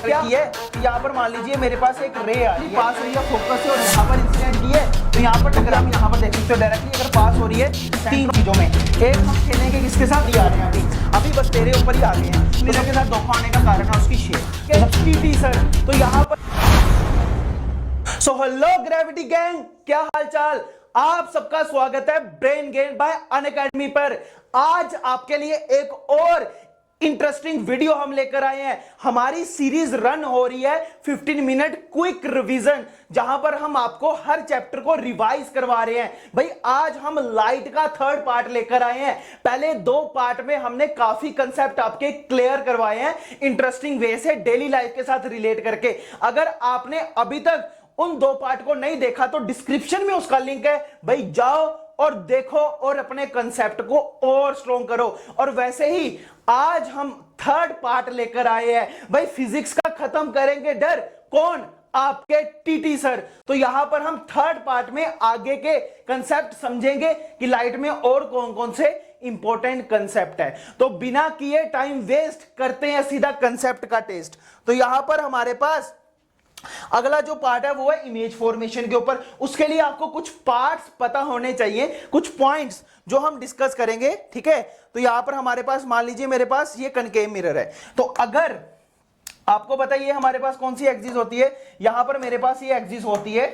क्या किया है कि यहाँ पर मान लीजिए मेरे पास एक रे आ रही है, पास रही है फोकस से और यहाँ पर इंसिडेंट की है, तो यहाँ पर टकरा हम यहाँ पर देख सकते हो डायरेक्टली अगर पास हो रही है तीन चीजों में। एक हम खेलेंगे किसके साथ, ये आ रहे हैं अभी बस तेरे ऊपर ही आ गए हैं, नीरज के साथ धोखा होने का कारण है उसकी शेप टीटी सर। तो यहाँ पर सो हेलो ग्रेविटी गैंग, क्या हालचाल, आप सबका स्वागत है ब्रेन गेन बाय अनअकैडमी पर। आज आपके लिए एक और इंटरेस्टिंग वीडियो हम लेकर आए हैं। हमारी सीरीज रन हो रही है 15 मिनट क्विक रिवीजन, जहां पर हम आपको हर चैप्टर को रिवाइज करवा रहे हैं। भाई आज हम लाइट का थर्ड पार्ट लेकर आए हैं। पहले दो पार्ट में हमने काफी कंसेप्ट आपके क्लियर करवाए हैं इंटरेस्टिंग वे से, डेली लाइफ के साथ रिलेट करके। अगर आपने अभी तक उन दो पार्ट को नहीं देखा तो डिस्क्रिप्शन में उसका लिंक है, भाई जाओ और देखो और अपने कंसेप्ट को और स्ट्रॉन्ग करो। और वैसे ही आज हम थर्ड पार्ट लेकर आए हैं, भाई फिजिक्स का खत्म करेंगे डर, कौन, आपके टीटी सर। तो यहां पर हम थर्ड पार्ट में आगे के कंसेप्ट समझेंगे कि लाइट में और कौन कौन से इंपॉर्टेंट कंसेप्ट है। तो बिना किए टाइम वेस्ट करते हैं सीधा कंसेप्ट का टेस्ट। तो यहां पर हमारे पास अगला जो पार्ट है वो है इमेज फॉर्मेशन के ऊपर। उसके लिए आपको कुछ पार्ट्स पता होने चाहिए, कुछ पॉइंट्स जो हम डिस्कस करेंगे, ठीक है। तो यहां पर हमारे पास मान लीजिए मेरे पास ये कनकेव मिरर है, तो अगर आपको बताइए हमारे पास कौन सी एक्सिस होती है, यहां पर मेरे पास ये एक्सिस होती है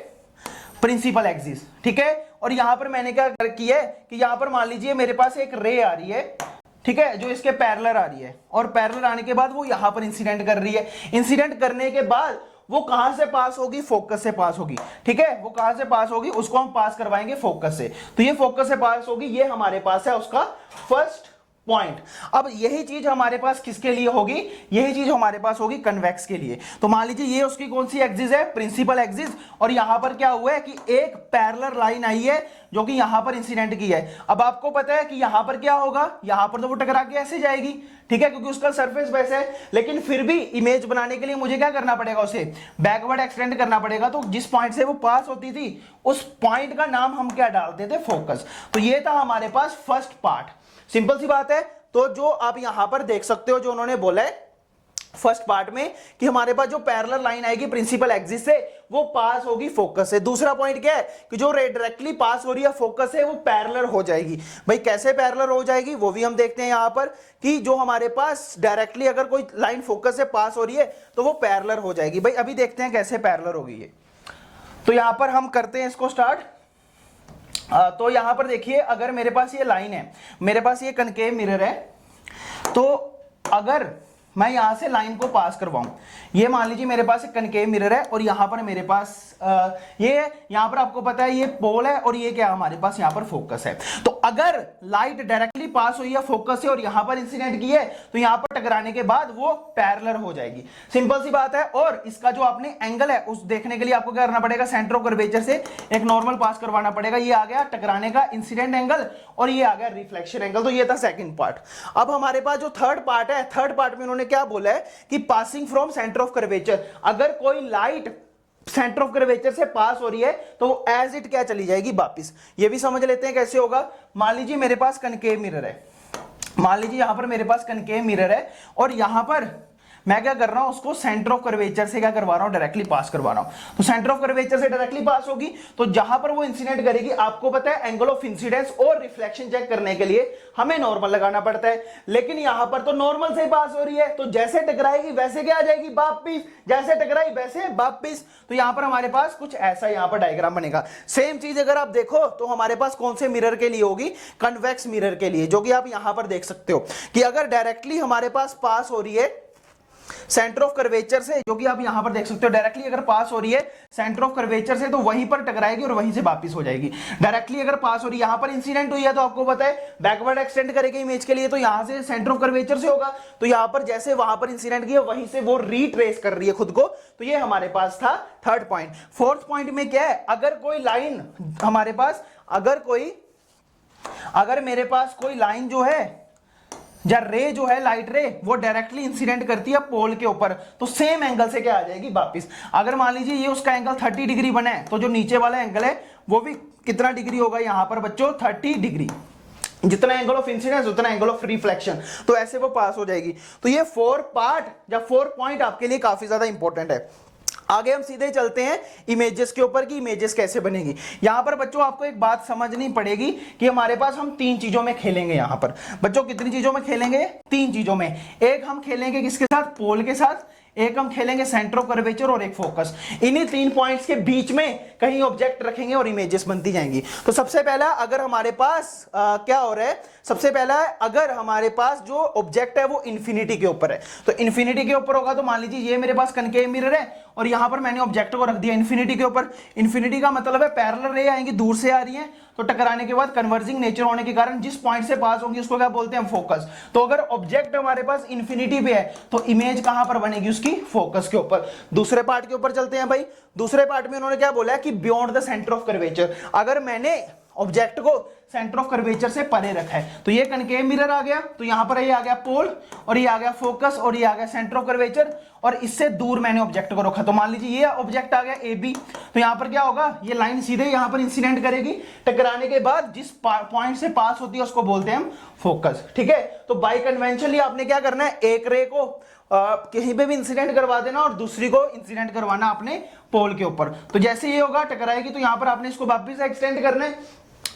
प्रिंसिपल एक्सिस, ठीक है। और यहां पर मैंने क्या किया है कि यहां पर मान लीजिए मेरे पास एक रे आ रही है, ठीक है, जो इसके पैरेलल आ रही है, और पैरेलल आने के बाद वो यहां पर इंसिडेंट कर रही है। इंसिडेंट करने के बाद वो कहां से पास होगी, फोकस से पास होगी, ठीक है। वो कहां से पास होगी, उसको हम पास करवाएंगे फोकस से। तो ये फोकस से पास होगी, ये हमारे पास है उसका फर्स्ट पॉइंट। अब यही चीज हमारे पास किसके लिए होगी, यही चीज हमारे पास होगी कन्वेक्स के लिए। तो मान लीजिए ये उसकी कौन सी एक्सिस है, प्रिंसिपल एक्सिस, और यहां पर क्या हुआ है कि एक पैरेलल लाइन आई है जो कि यहां पर इंसिडेंट की है। अब आपको पता है कि यहां पर क्या होगा, यहां पर तो वो टकरा के ऐसे जाएगी, ठीक है, क्योंकि उसका सरफेस वैसे है। लेकिन फिर भी इमेज बनाने के लिए मुझे क्या करना पड़ेगा, उसे बैकवर्ड एक्सटेंड करना पड़ेगा। तो जिस पॉइंट से वो पास होती थी उस पॉइंट का नाम हम क्या डालते थे, फोकस। तो ये था हमारे पास फर्स्ट पार्ट, सिंपल सी बात है। तो जो आप यहां पर देख सकते हो, जो उन्होंने बोला है फर्स्ट पार्ट में कि हमारे पास जो पैरेलल लाइन आएगी प्रिंसिपल एक्सिस से वो पास होगी फोकस से। दूसरा पॉइंट क्या है कि जो रे डायरेक्टली पास हो रही है फोकस से वो पैरेलल हो जाएगी। भाई कैसे पैरेलल हो जाएगी वो भी हम देखते हैं यहां पर, कि जो हमारे पास डायरेक्टली अगर कोई लाइन फोकस से पास हो रही है तो वो पैरेलल हो जाएगी। भाई अभी देखते हैं कैसे पैरेलल होगी ये। तो यहां पर हम करते हैं इसको स्टार्ट। तो यहां पर देखिए, अगर मेरे पास ये लाइन है, मेरे पास ये कनकेव मिरर है, तो अगर मैं यहां से लाइन को पास करवाऊं, ये मान लीजिए मेरे पास एक कनकेव मिरर है और यहां पर मेरे पास ये यहां पर आपको पता है ये पोल है और ये क्या हमारे पास यहां पर फोकस है। तो अगर लाइट डायरेक्टली पास हुई है फोकस से और यहां पर इंसिडेंट की है तो यहां पर टकराने के बाद वो पैरेलल हो जाएगी, सिंपल सी बात है। और इसका जो आपने एंगल है उस देखने के लिए आपको क्या करना पड़ेगा, सेंटर ऑफ कर्वेचर से एक नॉर्मल पास करवाना पड़ेगा। ये आ गया टकराने का इंसिडेंट एंगल और ये आ गया रिफ्लेक्शन एंगल। तो ये था सेकंड पार्ट। अब हमारे पास जो थर्ड पार्ट है, थर्ड पार्ट में उन्होंने क्या बोला है कि passing from centre of curvature, अगर कोई लाइट सेंटर ऑफ कर्वेचर से पास हो रही है तो वो एज इट क्या चली जाएगी वापिस। ये भी समझ लेते हैं कैसे होगा। मान लीजिए मेरे पास कनकेव मिरर है, मान लीजिए यहां पर मेरे पास कनकेव मिरर है और यहां पर मैं क्या कर रहा हूं, उसको सेंटर ऑफ कर्वेचर से क्या करवा रहा हूं, डायरेक्टली पास करवा रहा हूं। तो सेंटर ऑफ कर्वेचर से डायरेक्टली पास होगी तो जहां पर वो इंसिडेंट करेगी, आपको पता है एंगल ऑफ इंसिडेंस और रिफ्लेक्शन चेक करने के लिए हमें नॉर्मल लगाना पड़ता है। लेकिन यहां पर तो नॉर्मल से ही पास हो रही है, तो जैसे टकराएगी वैसे क्या आ जाएगी वापिस, जैसे टकराई वैसे वापिस। तो यहां पर हमारे पास कुछ ऐसा यहां पर डायग्राम बनेगा। सेम चीज अगर आप देखो तो हमारे पास कौन से मिरर के लिए होगी, कन्वेक्स मिरर के लिए, जो कि आप यहां पर देख सकते हो कि अगर डायरेक्टली हमारे पास पास हो रही है सेंटर ऑफ कर्वेचर से, जो कि आप यहां पर देख सकते हो, डायरेक्टली अगर पास हो रही है सेंटर ऑफ कर्वेचर से तो वहीं पर टकराएगी और वहीं से वापस हो जाएगी। डायरेक्टली अगर पास हो रही है, यहां पर इंसिडेंट हुई है तो आपको पता है बैकवर्ड एक्सटेंड करेगी इमेज के लिए, तो यहां से सेंटर ऑफ कर्वेचर से होगा, तो यहां पर जैसे वहां पर इंसिडेंट किया वहीं से वो रीट्रेस कर रही है खुद को। तो ये हमारे पास था थर्ड पॉइंट। फोर्थ पॉइंट में क्या है, अगर कोई लाइन हमारे पास, अगर मेरे पास कोई लाइन जो है या रे जो है लाइट रे वो डायरेक्टली इंसिडेंट करती है पोल के ऊपर, तो सेम एंगल से क्या आ जाएगी वापिस। अगर मान लीजिए ये उसका एंगल 30 डिग्री बना है तो जो नीचे वाला एंगल है वो भी कितना डिग्री होगा यहां पर बच्चों, 30 डिग्री। जितना एंगल ऑफ इंसिडेंस उतना एंगल ऑफ रिफ्लेक्शन, तो ऐसे वो पास हो जाएगी। तो ये 4 पार्ट या 4 पॉइंट आपके लिए काफी ज्यादा इंपॉर्टेंट है। आगे हम सीधे चलते हैं इमेजेस के ऊपर कि इमेजेस कैसे बनेगी। यहां पर बच्चों आपको एक बात समझनी पड़ेगी कि हमारे पास हम 3 चीजों में खेलेंगे। यहां पर बच्चों कितनी चीजों में खेलेंगे? 3 चीजों में। एक हम खेलेंगे किसके साथ? पोल के साथ, एक हम खेलेंगे सेंटर ऑफ कर्वेचर और एक फोकस। इन्हीं 3 पॉइंट्स के बीच में कहीं ऑब्जेक्ट रखेंगे और इमेजेस बनती जाएंगी। तो सबसे पहला अगर हमारे पास क्या हो रहा है, सबसे पहला अगर हमारे पास जो ऑब्जेक्ट है वो इन्फिनिटी के ऊपर है, तो इन्फिनिटी के ऊपर होगा तो मान लीजिए ये मेरे पास कनकेव मिरर है और यहां पर मैंने ऑब्जेक्ट को रख दिया इन्फिनिटी के ऊपर। इन्फिनिटी का मतलब है पैरेलल रे आएंगी, दूर से आ रही है, तो टकराने के बाद कन्वर्जिंग नेचर होने के कारण जिस पॉइंट से पास होंगी उसको क्या बोलते हैं? फोकस। तो अगर ऑब्जेक्ट हमारे पास इन्फिनिटी पे है तो इमेज कहां पर बनेगी? उसकी फोकस के ऊपर। दूसरे पार्ट के ऊपर चलते हैं भाई। दूसरे पार्ट में उन्होंने क्या बोला है कि beyond the centre of curvature. अगर मैंने ऑब्जेक्ट को सेंटर ऑफ कर्वेचर से परे रखा है तो ये कनकेव मिरर आ गया, तो यहां पर ये आ गया पोल और ये आ गया फोकस और ये आ गया सेंटर ऑफ कर्वेचर, और इससे दूर मैंने ऑब्जेक्ट को रखा। तो मान लीजिए ये ऑब्जेक्ट आ गया ए बी, तो यहां पर क्या होगा? ये लाइन सीधे यहां पर इंसिडेंट करेगी, टकराने के बाद जिस पॉइंट से पास होती है उसको बोलते हैं हम फोकस। ठीक है, तो बाय कन्वेंशनली आपने क्या करना है? एक रे को कहीं पे भी इंसिडेंट करवा देना और दूसरी को इंसिडेंट करवाना अपने पोल के ऊपर। तो जैसे ये होगा टकराएगी तो यहां पर आपने इसको वापस एक्सटेंड करना है,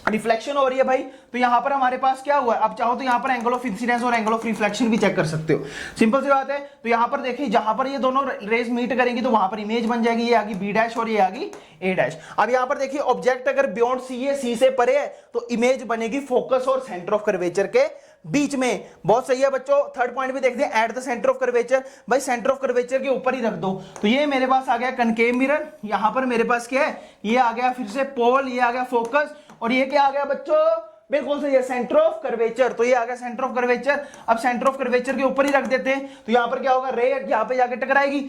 रिफ्लेक्शन हो रही है भाई, तो यहां पर हमारे पास क्या हुआ है? अब चाहो तो यहां पर एंगल ऑफ इंसिडेंस और एंगल ऑफ रिफ्लेक्शन भी चेक कर सकते हो, सिंपल सी बात है। तो यहां पर देखिए जहां पर ये दोनों रेज मीट करेंगी तो वहां पर इमेज बन जाएगी, ये आगी बी डैश और ये आगी ए डैश। अब यहां पर देखिए ऑब्जेक्ट अगर बियॉन्ड सी है, सी से परे है, तो इमेज बनेगी फोकस और सेंटर ऑफ कर्वेचर के बीच में। बहुत सही है बच्चों। थर्ड पॉइंट भी देखते हैं, at the centre of curvature. भाई सेंटर ऑफ कर्वेचर के ऊपर ही रख दो। तो ये मेरे पास आ गया कनकेव मिरर, यहां पर मेरे पास क्या है? ये आ गया फिर से पोल, ये आ गया फोकस, और ये क्या आ गया बच्चों? बिल्कुल सही है, सेंटर ऑफ कर्वेचर। तो ये आ गया सेंटर ऑफ कर्वेचर। अब सेंटर ऑफ कर्वेचर के ऊपर ही रख देते हैं, तो यहां पर क्या होगा? रे यहां पे जाके टकराएगी,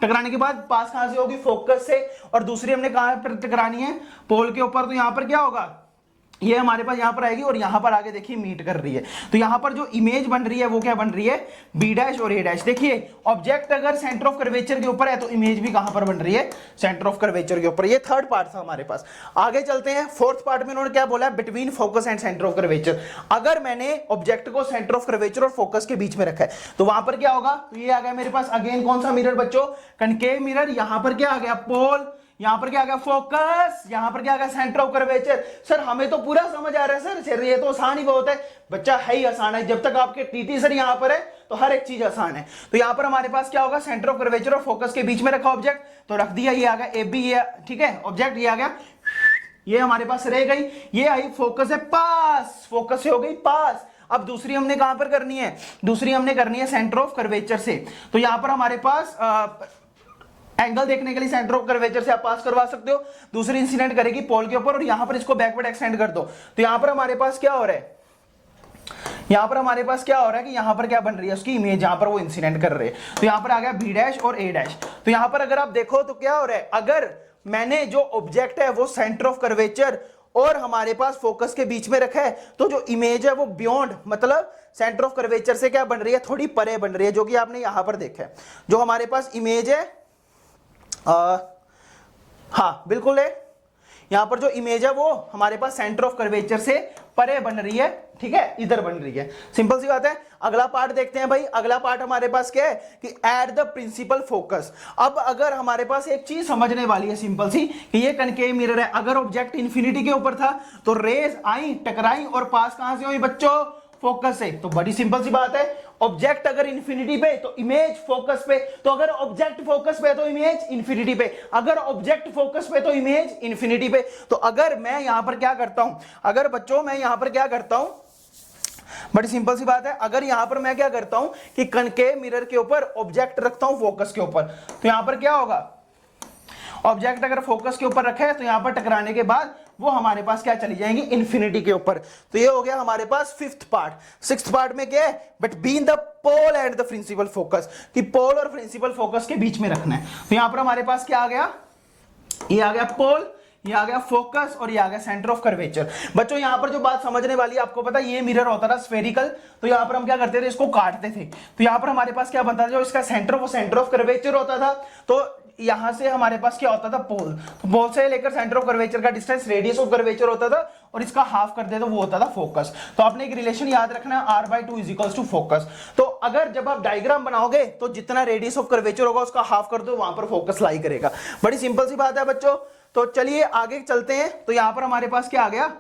टकराने के बाद पास कहां से होगी? फोकस से, और दूसरी हमने कहां पर टकरानी है? पोल के ऊपर। तो यहां पर क्या होगा? ये हमारे पास यहां पर आएगी और यहां पर आगे देखिए मीट कर रही है, तो यहां पर जो इमेज बन रही है वो क्या बन रही है? बी डैश और ए डैश। देखिए ऑब्जेक्ट अगर सेंटर ऑफ कर्वेचर के ऊपर है तो इमेज भी कहां पर बन रही है? सेंटर ऑफ कर्वेचर के ऊपर। ये थर्ड पार्ट था हमारे पास। आगे चलते हैं, फोर्थ पार्ट में उन्होंने क्या बोला है? Between focus and centre of curvature. अगर मैंने ऑब्जेक्ट को सेंटर ऑफ कर्वेचर और फोकस के बीच में रखा है तो वहां पर क्या होगा? तो ये आ गया मेरे पास अगेन कौन सा मिरर बच्चों? Concave mirror. यहां पर क्या आ गया? पोल, यहां पर क्या आ गया? फोकस, यहां पर क्या आ गया? Centre of curvature. सर हमें तो पूरा समझ आ रहा है सर, ये तो आसान ही बहुत है। बच्चा है ही आसान है, जब तक आपके टीटी सर यहां पर है तो हर एक चीज आसान है। तो यहां पर हमारे पास क्या होगा? सेंटर ऑफ कर्वेचर और फोकस के बीच में रखा ऑब्जेक्ट, तो रख दिया, ये आ गया ए बी, ये ठीक है ऑब्जेक्ट, ये आ गया, ये हमारे पास रह गई, ये आई फोकस है पास, फोकस से हो गई पास। अब दूसरी हमने कहां पर करनी है? दूसरी हमने करनी है सेंटर ऑफ कर्वेचर से। तो यहां पर हमारे पास एंगल देखने के लिए सेंटर ऑफ कर्वेचर से आप पास करवा सकते हो। दूसरी इंसिडेंट करेगी पोल के ऊपर और यहां पर इसको बैकवर्ड एक्सटेंड कर दो। तो यहां पर हमारे पास क्या हो रहा है? यहां पर हमारे पास क्या हो रहा है कि यहां पर क्या बन रही है? उसकी इमेज जहां पर वो इंसिडेंट कर रहे हैं। तो यहां पर आ गया बी डैश और ए डैश। तो यहां पर अगर आप देखो तो क्या हो रहा है? अगर मैंने जो ऑब्जेक्ट है वो सेंटर ऑफ कर्वेचर और हमारे पास फोकस के बीच में रखा है तो जो इमेज है वो बियॉन्ड मतलब सेंटर ऑफ कर्वेचर से क्या बन रही है? थोड़ी परे बन रही है, जो कि आपने यहां पर देखा है। जो हमारे पास इमेज है हाँ बिल्कुल है, यहां पर जो इमेज है वो हमारे पास सेंटर ऑफ कर्वेचर से परे बन रही है, ठीक है, इधर बन रही है। सिंपल सी बात है। अगला पार्ट देखते हैं भाई। अगला पार्ट हमारे पास क्या है कि एट द प्रिंसिपल फोकस। अब अगर हमारे पास एक चीज समझने वाली है सिंपल सी कि ये कनकेव मिरर है, अगर ऑब्जेक्ट इंफिनिटी के ऊपर था तो रेज आई, टकराई और पास कहां से हुई बच्चों? फोकस से। तो बड़ी सिंपल सी बात है, ऑब्जेक्ट अगर इंफिनिटी पे तो इमेज फोकस पे, तो अगर ऑब्जेक्ट फोकस पे तो इमेज इंफिनिटी पे, अगर ऑब्जेक्ट फोकस पे तो इमेज इंफिनिटी पे। तो अगर मैं यहां पर क्या करता हूं, अगर बच्चों मैं यहां पर क्या करता हूं, बड़ी सिंपल सी बात है, अगर यहां पर मैं क्या करता हूं कि कनकेव मिरर के ऊपर ऑब्जेक्ट रखता हूं फोकस के ऊपर, तो यहां पर क्या होगा? ऑब्जेक्ट अगर फोकस के ऊपर रखा है तो यहां पर टकराने के बाद वो हमारे पास क्या चली जाएंगी? इंफिनिटी के ऊपर। तो ये हो गया हमारे पास फिफ्थ पार्ट। सिक्स्थ पार्ट में क्या है? Between the pole and the principal focus, कि पोल और प्रिंसिपल फोकस के बीच में रखना है। तो यहां पर हमारे पास क्या आ गया? ये आ गया पोल, ये आ गया फोकस और ये आ गया सेंटर ऑफ कर्वेचर। बच्चों यहां पर जो बात समझने वाली है, आपको पता है ये मिरर होता था स्फेरिकल, तो यहां पर हम क्या करते थे? इसको काटते थे। तो यहां पर हमारे पास क्या बनता था? जो इसका सेंटर वो सेंटर ऑफ कर्वेचर होता था। तो यहां से हमारे पास क्या होता था, पोल, तो पोल से लेकर सेंटर ऑफ कर्वेचर का डिस्टेंस रेडियस ऑफ कर्वेचर होता था और इसका हाफ कर दे तो वो होता था फोकस। तो आपने एक रिलेशन याद रखना है, r/2 is equals to focus. तो अगर जब आप डायग्राम बनाओगे तो जितना रेडियस ऑफ कर्वेचर होगा उसका हाफ कर दो, वहां पर फोकस लाई करेगा। बड़ी सिंपल सी बात है बच्चों। तो चलिए आगे चलते हैं। तो यहां पर हमारे पास क्या आ गया,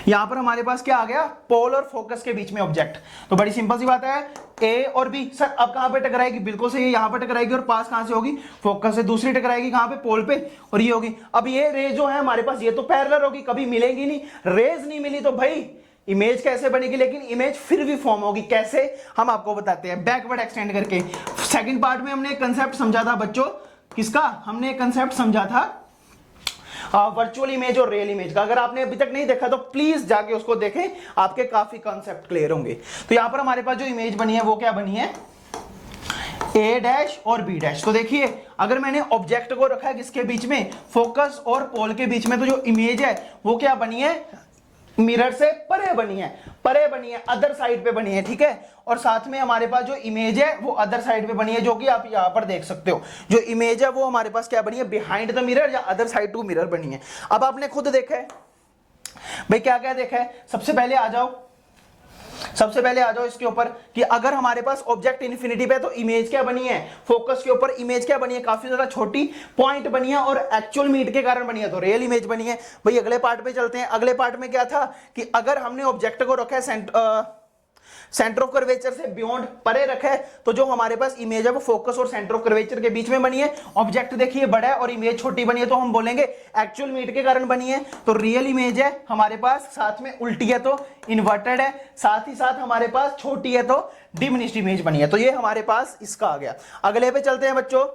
यहां पर हमारे पास क्या आ गया, पोल और फोकस के बीच में ऑब्जेक्ट। तो बड़ी सिंपल सी बात है, ए और बी। सर अब कहां पे टकराएगी, बिल्कुल सही, यहां पर टकराएगी और पास कहां से होगी, फोकस से। दूसरी टकराएगी कहां पे, पोल पे, और ये होगी। अब ये रे जो है हमारे पास ये तो पैरेलल होगी, कभी मिलेंगी नहीं। रेज नहीं मिली तो भाई इमेज कैसे बनेगी, लेकिन इमेज फिर भी फॉर्म होगी। कैसे, हम आपको बताते हैं, बैकवर्ड एक्सटेंड करके। सेकंड पार्ट में हमने एक कंसेप्ट समझा था बच्चों, किसका, हमने एक कंसेप्ट समझा था वर्चुअल इमेज और रियल इमेज का। अगर आपने अभी तक नहीं देखा तो प्लीज जाके उसको देखें, आपके काफी कॉन्सेप्ट क्लियर होंगे। तो यहां पर हमारे पास जो इमेज बनी है वो क्या बनी है, A' और B'। तो देखिए अगर मैंने ऑब्जेक्ट को रखा है किसके बीच में, फोकस और पोल के बीच में, तो जो इमेज है वो क्या बनी है, मिरर से परे बनी है, परे बनी है, अदर साइड पे बनी है, ठीक है। और साथ में हमारे पास जो इमेज है वो अदर साइड पे बनी है, जो कि आप यहां पर देख सकते हो। जो इमेज है वो हमारे पास क्या बनी है, बिहाइंड द मिरर या अदर साइड टू मिरर बनी है। अब आपने खुद देखा है भाई, क्या क्या देखा है। सबसे पहले आ जाओ इसके ऊपर कि अगर हमारे पास ऑब्जेक्ट इन्फिनिटी पे तो इमेज क्या बनी है, फोकस के ऊपर इमेज क्या बनी है, काफी ज्यादा छोटी पॉइंट बनी है और एक्चुअल मीट के कारण बनी है, तो रियल इमेज बनी है। भाई अगले पार्ट पे चलते हैं। अगले पार्ट में क्या था कि अगर हमने ऑब्जेक्ट को रखा है सेंटर ऑफ कर्वेचर से बियॉन्ड, परे रखा है, तो जो हमारे पास इमेज है वो फोकस और सेंटर ऑफ कर्वेचर के बीच में बनी है। ऑब्जेक्ट देखिए बड़ा है और इमेज छोटी बनी है, तो हम बोलेंगे एक्चुअल मीट के कारण बनी है। तो रियल इमेज है हमारे पास, साथ में उल्टी है तो इन्वर्टेड है, साथ ही साथ हमारे पास छोटी है तो डिमिनिश्ड इमेज बनी है। तो ये हमारे पास इसका आ गया। अगले पे चलते हैं बच्चों।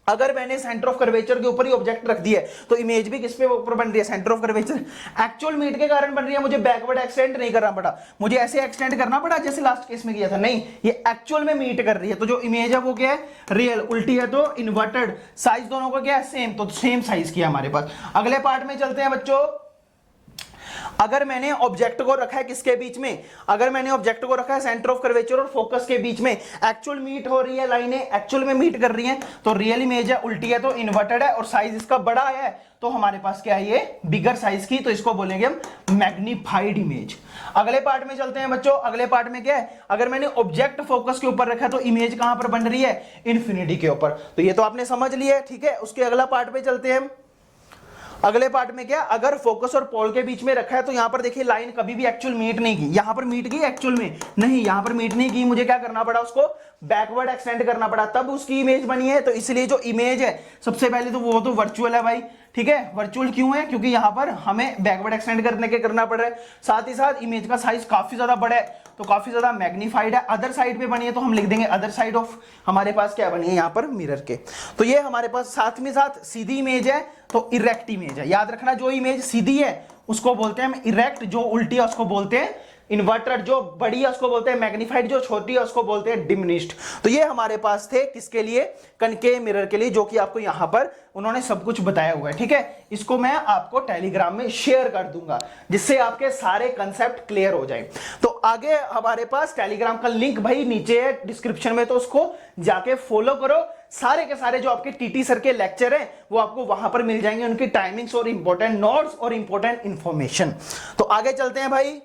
अगर मैंने सेंटर ऑफ कर्वेचर के ऊपर ही ऑब्जेक्ट रख दिया है तो इमेज भी किस पे ऊपर बन रही है, centre of curvature. Actual meet के कारण बन रही है, मुझे बैकवर्ड एक्सटेंड नहीं करना पड़ा, मुझे ऐसे एक्सटेंड करना पड़ा जैसे लास्ट केस में किया था, नहीं, ये एक्चुअल में मीट कर रही है। तो जो इमेज है वो क्या है, रियल, उल्टी है तो इन्वर्टेड, साइज दोनों का क्या है, सेम, तो सेम साइज किया हमारे पास। अगले पार्ट में चलते हैं बच्चों। अगर मैंने ऑब्जेक्ट को रखा है किसके बीच में, अगर मैंने ऑब्जेक्ट को रखा है सेंटर ऑफ कर्वेचर और फोकस के बीच में, एक्चुअल मीट हो रही है, लाइनें एक्चुअल में मीट कर रही हैं, तो रियल इमेज है, उल्टी है तो इन्वर्टेड है और साइज इसका बड़ा है, तो हमारे पास क्या है, ये बिगर साइज की, तो इसको बोलेंगे हम मैग्नीफाइड इमेज। अगले पार्ट में चलते हैं बच्चों। अगले पार्ट में क्या है, अगर मैंने ऑब्जेक्ट फोकस के ऊपर रखा है तो इमेज कहां पर बन रही है, इन्फिनिटी के ऊपर। तो ये तो आपने समझ लिया, ठीक है। उसके अगला पार्ट पे चलते हैं हम। अगले पार्ट में क्या, अगर फोकस और पोल के बीच में रखा है तो यहां पर देखिए लाइन कभी भी एक्चुअल मीट नहीं की, यहां पर मीट की एक्चुअल में नहीं, यहां पर मीट नहीं की, मुझे क्या करना पड़ा, उसको बैकवर्ड एक्सटेंड करना पड़ा, तब उसकी इमेज बनी है। तो इसलिए जो इमेज है सबसे पहले तो वो तो वर्चुअल है भाई, ठीक है। वर्चुअल क्यों है, क्योंकि यहां पर हमें बैकवर्ड एक्सटेंड करने के करना पड़ रहा है, साथ ही साथ इमेज का साइज काफी ज्यादा बड़ा है तो काफी ज्यादा मैग्नीफाइड है। अदर साइड पे बनी है तो हम लिख देंगे अदर साइड ऑफ, हमारे पास क्या बनी है यहां पर, मिरर के। तो ये हमारे पास साथ में साथ सीधी इमेज है तो इरेक्ट इमेज है। याद रखना, जो इमेज सीधी है उसको बोलते हैं हम इरेक्ट, जो उल्टी है उसको बोलते हैं इन्वर्टेड, जो बड़ी है उसको बोलते हैं मैग्नीफाइड, जो छोटी है उसको बोलते हैं डिमिनिश्ड। तो ये हमारे पास थे किसके लिए, कनकेव मिरर के लिए, जो कि आपको यहां पर उन्होंने सब कुछ बताया हुआ है, ठीक है। इसको मैं आपको टेलीग्राम में शेयर कर दूंगा जिससे आपके सारे कंसेप्ट क्लियर हो जाए। तो आगे हमारे पास टेलीग्राम का लिंक भाई नीचे है डिस्क्रिप्शन में, तो उसको जाके फॉलो करो। सारे के सारे जो आपके टीटी सर के लेक्चर हैं वो आपको वहां पर मिल जाएंगे, उनकी टाइमिंग्स और इंपॉर्टेंट नोट्स और इंपॉर्टेंट इंफॉर्मेशन। तो आगे चलते हैं भाई।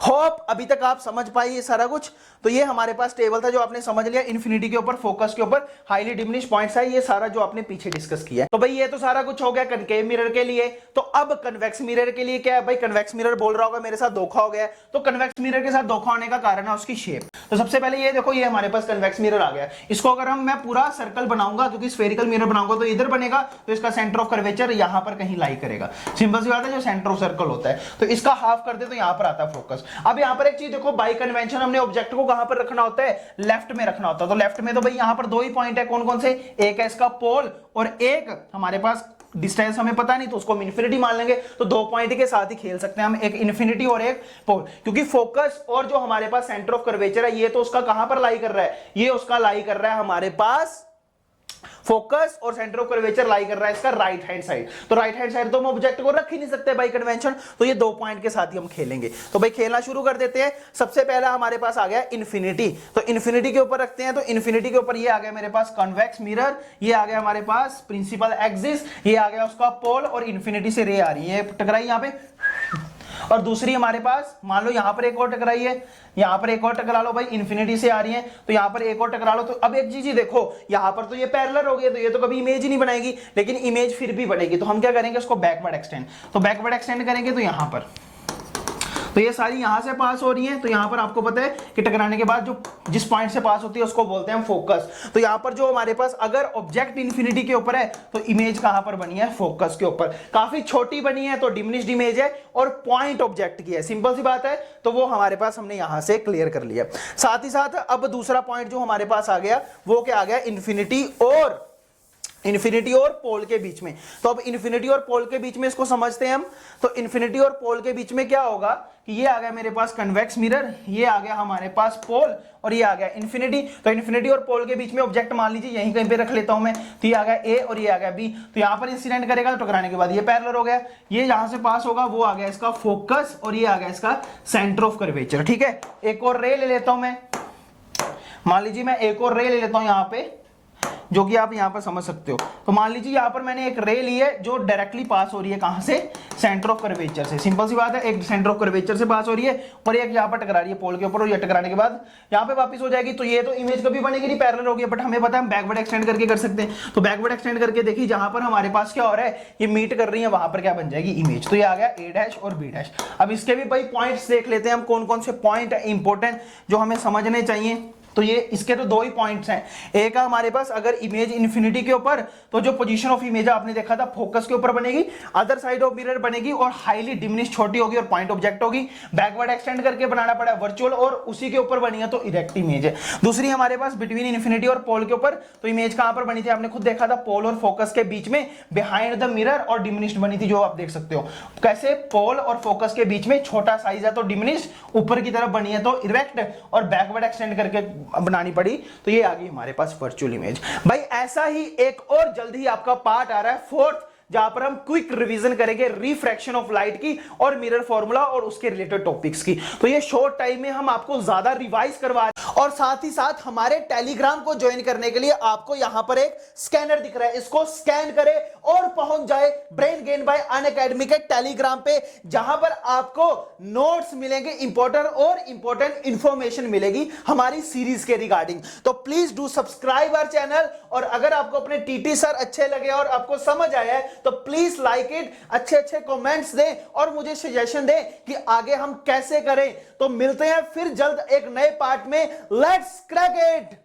होप अभी तक आप समझ पाए ये सारा कुछ। तो ये हमारे पास टेबल था जो आपने समझ लिया, इन्फिनिटी के ऊपर, फोकस के ऊपर, हाईली डिमिनिश्ड पॉइंट्स है, ये सारा जो आपने पीछे डिस्कस किया है। तो भाई ये तो सारा कुछ हो गया कनकेव मिरर के लिए। तो अब कन्वेक्स मिरर के लिए क्या है भाई, कन्वेक्स मिरर बोल रहा होगा मेरे साथ धोखा हो गया। तो कन्वेक्स मिरर के साथ धोखा होने का कारण है उसकी शेप। तो सबसे पहले ये देखो, ये हमारे पास कन्वेक्स मिरर आ गया। इसको अगर मैं पूरा सर्कल बनाऊंगा, क्योंकि स्फेरिकल मिरर बनाऊंगा तो इधर बनेगा, तो इसका सेंटर ऑफ कर्वेचर यहां पर कहीं लाई करेगा। सिंपल सी बात है, जो सेंटर ऑफ सर्कल होता है तो इसका हाफ कर दे तो यहां पर आता है फोकस। अब यहां पर एक चीज देखो, बाय कन्वेंशन हमने ऑब्जेक्ट को कहां पर रखना होता है, लेफ्ट में रखना होता है। तो लेफ्ट में तो भाई यहां पर दो ही पॉइंट है, कौन कौन से, एक है इसका पोल और एक हमारे पास डिस्टेंस हमें पता नहीं तो उसको हम इन्फिनिटी मान लेंगे। तो दो पॉइंट के साथ ही खेल सकते हैं हम, एक इन्फिनिटी और एक पोल, क्योंकि फोकस और जो हमारे पास सेंटर ऑफ कर्वेचर है ये तो उसका कहां पर लाई कर रहा है, ये उसका लाई कर रहा है हमारे पास फोकस और सेंटर ऑफ कर्वेचर लाई कर रहा है इसका राइट हैंड साइड, तो राइट हैंड साइड तो हम ऑब्जेक्ट को रख ही नहीं सकते बाय कन्वेंशन, तो ये 2 पॉइंट के साथ ही हम खेलेंगे। तो भाई खेलना शुरू कर देते हैं। सबसे पहला हमारे पास आ गया इन्फिनिटी, तो इन्फिनिटी के ऊपर रखते हैं। तो इन्फिनिटी के ऊपर ये आ गया मेरे पास कॉन्वेक्स मिरर, ये आ गया हमारे पास प्रिंसिपल एक्सिस, ये आ गया उसका पोल, और इन्फिनिटी से रे आ रही है टकराई यहाँ पे, और दूसरी हमारे पास मान लो यहां पर एक और टकराई है, यहां पर एक और टकरा लो भाई, इन्फिनिटी से आ रही है, तो यहां पर एक और टकरा लो। तो अब एक चीज देखो, यहां पर तो ये पैरेलल हो गए, तो ये तो कभी इमेज ही नहीं बनाएगी, लेकिन इमेज फिर भी बनेगी। तो हम क्या करेंगे, उसको बैकवर्ड एक्सटेंड, तो बैकवर्ड एक्सटेंड करेंगे तो यहां पर, तो ये सारी यहां से पास हो रही है, तो यहां पर आपको पता है कि टकराने के बाद जो जिस पॉइंट से पास होती है उसको बोलते हैं हम फोकस। तो यहां पर जो हमारे पास अगर ऑब्जेक्ट इन्फिनिटी के ऊपर है तो इमेज कहां पर बनी है, फोकस के ऊपर। काफी छोटी बनी है तो डिमिनिश्ड इमेज है, और पॉइंट ऑब्जेक्ट की है, सिंपल सी बात है। तो वो हमारे पास हमने यहां से क्लियर कर लिया। साथ ही साथ अब दूसरा पॉइंट जो हमारे पास आ गया वो क्या आ गया, इन्फिनिटी और पोल के बीच में। तो अब इन्फिनिटी और पोल के बीच में इसको समझते हैं हम। तो इन्फिनिटी और पोल के बीच में क्या होगा कि ये आ गया मेरे पास कन्वेक्स मिरर, ये आ गया हमारे पास पोल, और ये आ गया इन्फिनिटी। तो इन्फिनिटी और पोल के बीच में ऑब्जेक्ट मान लीजिए यहीं कहीं पे रख लेता हूं मैं, तो ये आ गया ए और ये आ गया बी। तो यहां पर इंसिडेंट करेगा तो टकराने के बाद ये पैरेलल हो गया, ये यहां से पास होगा, वो आ गया इसका फोकस, और ये आ गया इसका सेंटर ऑफ कर्वेचर। ठीक है, एक और रे ले लेता हूं मैं, मान लीजिए मैं एक और रे ले लेता हूं यहां पे, जो कि आप यहां पर समझ सकते हो। तो मान लीजिए यहां पर मैंने एक रे ली है जो डायरेक्टली पास हो रही है कहां से, सेंटर ऑफ कर्वेचर से। सिंपल सी बात है, एक सेंटर ऑफ कर्वेचर से पास हो रही है और एक यहां पर टकरा रही है पोल के ऊपर, और ये टकराने के बाद यहां पे वापस हो जाएगी। तो ये तो इमेज कभी बनेगी नहीं, पैरेलल होगी, बट हमें पता है हम बैकवर्ड एक्सटेंड करके कर सकते हैं। तो बैकवर्ड एक्सटेंड करके देखिए जहां पर हमारे पास क्या हो रहा है, ये मीट कर रही है, वहां पर क्या बन जाएगी, इमेज। तो ये आ गया ए डैश और बी डैश। अब इसके भी भाई पॉइंट्स देख लेते हैं हम, कौन कौन से पॉइंट है इंपॉर्टेंट जो हमें समझने चाहिए। तो ये इसके तो 2 ही पॉइंट्स हैं। एक है हमारे पास अगर इमेज इन्फिनिटी के ऊपर, तो जो पोजीशन ऑफ इमेज आपने देखा था फोकस के ऊपर बनेगी, अदर साइड ऑफ मिरर बनेगी और हाईली डिमिनिश छोटी होगी और पॉइंट ऑब्जेक्ट होगी। बैकवर्ड एक्सटेंड करके बनाना पड़ा वर्चुअल, और उसी के ऊपर बनी है तो इरेक्ट इमेज है। दूसरी हमारे पास बिटवीन इन्फिनिटी और पोल के ऊपर, तो इमेज कहां पर बनी थी आपने खुद देखा था, पोल और फोकस के बीच में बिहाइंड द मिरर, और डिमिनिश्ड बनी थी, जो आप देख सकते हो कैसे पोल और फोकस के बीच में छोटा साइज है तो डिमिनिश, ऊपर की तरफ बनी है तो इरेक्ट, और बैकवर्ड एक्सटेंड करके बनानी पड़ी, तो ये आ गई हमारे पास वर्चुअल इमेज। भाई ऐसा ही एक और जल्द ही आपका पार्ट आ रहा है 4th, जहां पर हम क्विक रिवीजन करेंगे रिफ्रैक्शन ऑफ लाइट की और मिरर फॉर्मूला और उसके रिलेटेड टॉपिक्स की। तो ये शॉर्ट टाइम में हम आपको ज्यादा रिवाइज करवा रहे हैं, और साथ ही साथ हमारे टेलीग्राम को ज्वाइन करने के लिए आपको यहां पर एक स्कैनर दिख रहा है, इसको स्कैन करें और पहुंच जाए ब्रेन गेन बाय अनअकैडमी के टेलीग्राम पे, जहां पर आपको नोट्स मिलेंगे इंपॉर्टेंट, और इंपॉर्टेंट इंफॉर्मेशन मिलेगी हमारी सीरीज के रिगार्डिंग। तो please do subscribe our channel, और अगर आपको अपने टीटी सर अच्छे लगे और आपको समझ आया है तो प्लीज लाइक इट, अच्छे अच्छे कमेंट्स दें और मुझे सजेशन दें कि आगे हम कैसे करें। तो मिलते हैं फिर जल्द एक नए पार्ट में। Let's crack it.